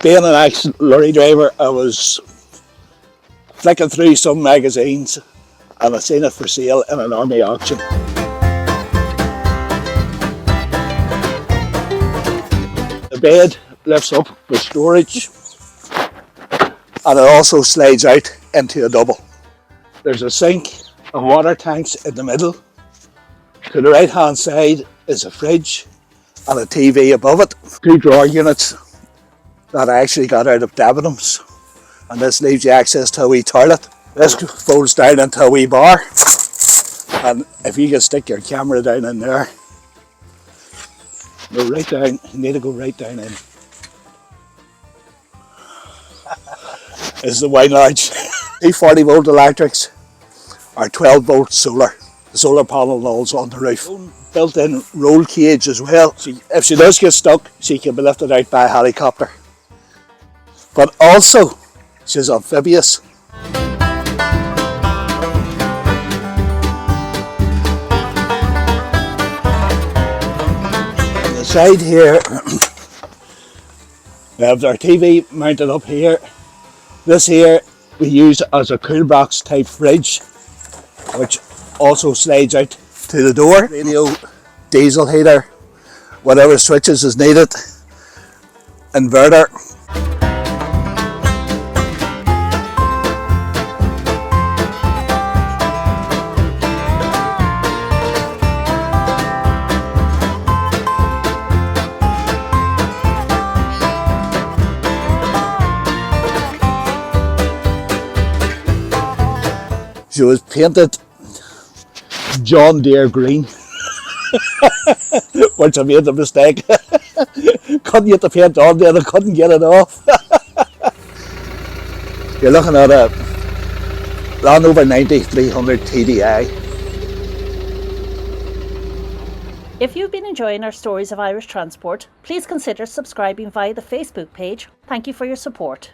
Being an ex-lorry driver, I was flicking through some magazines and I seen it for sale in an army auction. The bed lifts up for storage and it also slides out into a double. There's a sink and water tanks in the middle. To the right hand side is a fridge and a TV above it. 2 drawer units that I actually got out of Debenhams, and this leaves you access to a wee toilet. This folds down into a wee bar, and if you can stick your camera down in there, go right down, you need to go right down in. This is the wine lounge. 240 volt electrics or 12 volt solar. The solar panel nulls on the roof. Built-in roll cage as well. If she does get stuck, she can be lifted out by a helicopter. But also, she's amphibious. On the side here, we have our TV mounted up here. This here we use as a cool box type fridge, which also slides out to the door. Radio, diesel heater, whatever switches is needed, inverter. She was painted John Deere green, which I made the mistake. Couldn't get the paint on there, I couldn't get it off. You're looking at a Land Rover 9300 TDI. If you've been enjoying our stories of Irish transport, please consider subscribing via the Facebook page. Thank you for your support.